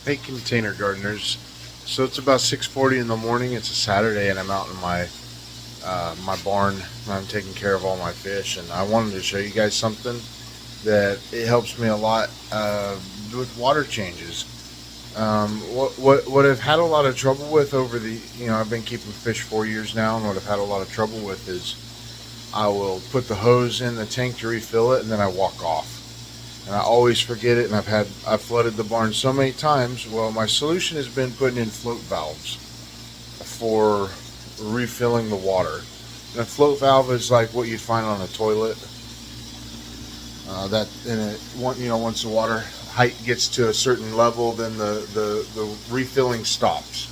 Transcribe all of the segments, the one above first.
Hey, container gardeners. So it's about 6:40 in the morning. It's a Saturday, and I'm out in my barn. I'm taking care of all my fish, and I wanted to show you guys something that it helps me a lot with water changes. What I've had a lot of trouble with over the I've been keeping fish 4 years now, and what I've had a lot of trouble with is I will put the hose in the tank to refill it, and then I walk off. And I always forget it, and I've flooded the barn so many times. Well, my solution has been putting in float valves for refilling the water. And a float valve is like what you'd find on a toilet. Once the water height gets to a certain level, then the refilling stops.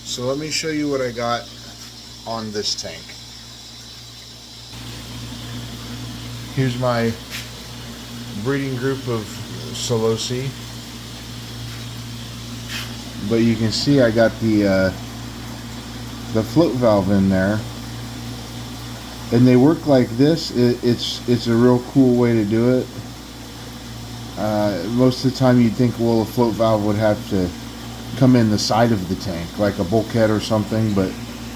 So let me show you what I got on this tank. Here's my breeding group of Solosi, but you can see I got the float valve in there, and they work like this. It's a real cool way to do it. Most of the time you'd think, well, a float valve would have to come in the side of the tank like a bulkhead or something, but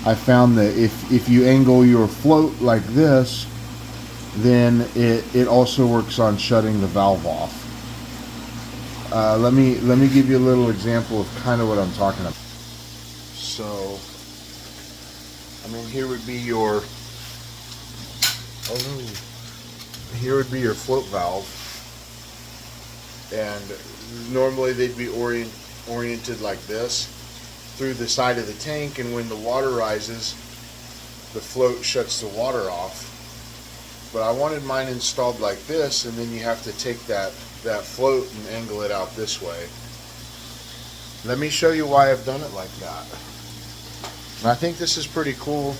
I found that if you angle your float like this, then it also works on shutting the valve off. Let me give you a little example of kind of what I'm talking about. So, here would be your float valve, and normally they'd be oriented like this through the side of the tank, and when the water rises, the float shuts the water off. But I wanted mine installed like this, and then you have to take that float and angle it out this way. Let me show you why I've done it like that. And I think this is pretty cool,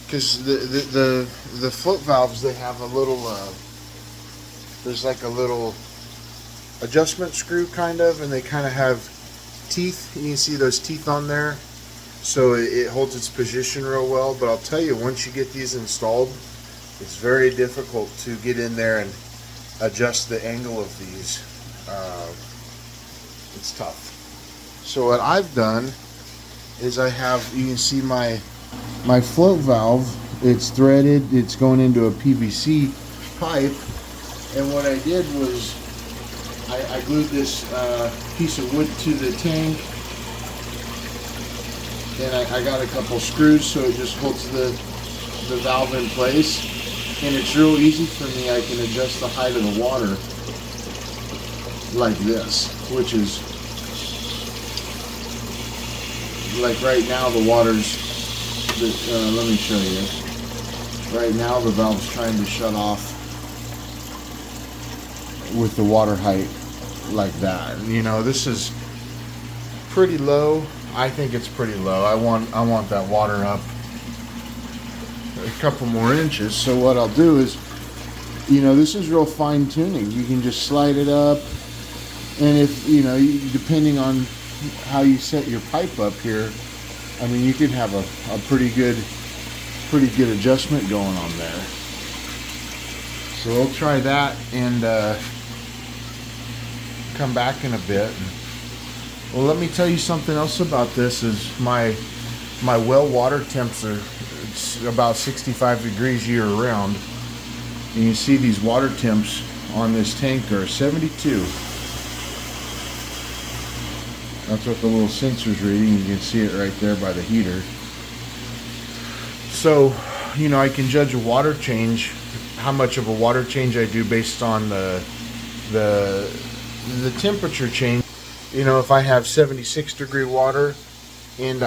because the float valves, they have a little there's like a little adjustment screw kind of, and they kind of have teeth, and you see those teeth on there, so it holds its position real well. But I'll tell you, once you get these installed, it's very difficult to get in there and adjust the angle of these. It's tough. So what I've done is you can see my float valve. It's threaded. It's going into a PVC pipe. And what I did was I glued this piece of wood to the tank, and I got a couple screws so it just holds the valve in place. And it's real easy for me. I can adjust the height of the water like this, which is like right now the water's, let me show you. Right now the valve's trying to shut off with the water height like that. This is pretty low. I think it's pretty low. I want that water up a couple more inches. So what I'll do is, this is real fine tuning. You can just slide it up, and if depending on how you set your pipe up here, you can have a pretty good adjustment going on there. So we'll try that and come back in a bit. Well, let me tell you something else about this. Is my well water temps are, it's about 65 degrees year round, and you see these water temps on this tank are 72. That's what the little sensor's reading. You can see it right there by the heater. So I can judge a water change, how much of a water change I do based on the temperature change. If I have 76 degree water, and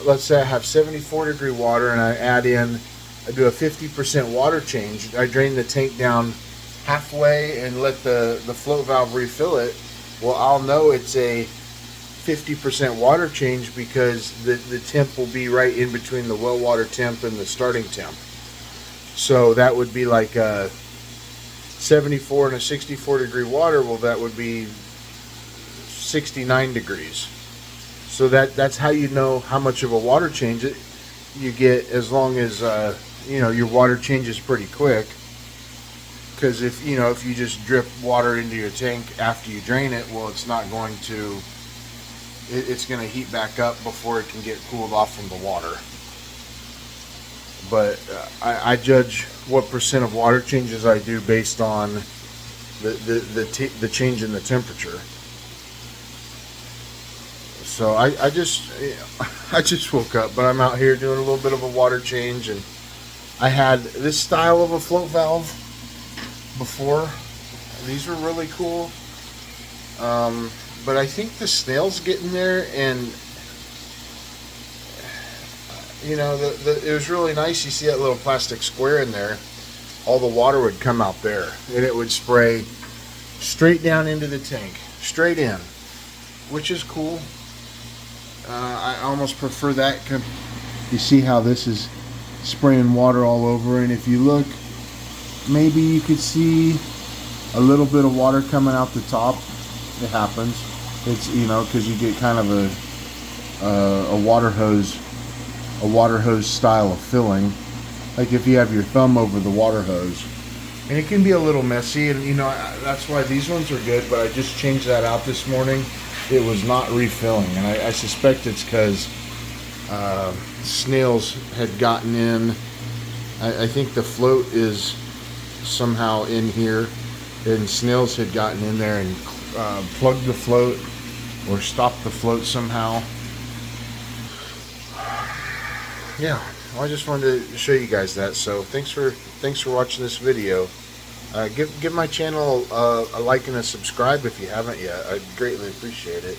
let's say I have 74 degree water, and I do a 50% water change. I drain the tank down halfway and let the float valve refill it. Well, I'll know it's a 50% water change because the temp will be right in between the well water temp and the starting temp. So that would be like a 74 and a 64 degree water. Well, that would be 69 degrees. So that's how you know how much of a water change you get, as long as your water changes pretty quick. Because if you just drip water into your tank after you drain it, well, it's not going to. It's going to heat back up before it can get cooled off from the water. But I judge what percent of water changes I do based on the change in the temperature. So I just woke up, but I'm out here doing a little bit of a water change, and I had this style of a float valve before. These were really cool, but I think the snails get in there, and it was really nice. You see that little plastic square in there, all the water would come out there, and it would spray straight down into the tank, straight in, which is cool. I almost prefer that. You see how this is spraying water all over, and if you look, maybe you could see a little bit of water coming out the top. It happens. It's because you get kind of a water hose style of filling, like if you have your thumb over the water hose, and it can be a little messy, and that's why these ones are good. But I just changed that out this morning. It was not refilling, and I suspect it's because snails had gotten in. I think the float is somehow in here, and snails had gotten in there and plugged the float or stopped the float somehow. Yeah, well, I just wanted to show you guys that. So thanks for watching this video. Give my channel a like and a subscribe if you haven't yet. I'd greatly appreciate it,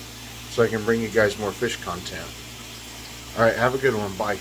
so I can bring you guys more fish content. Alright, have a good one. Bye.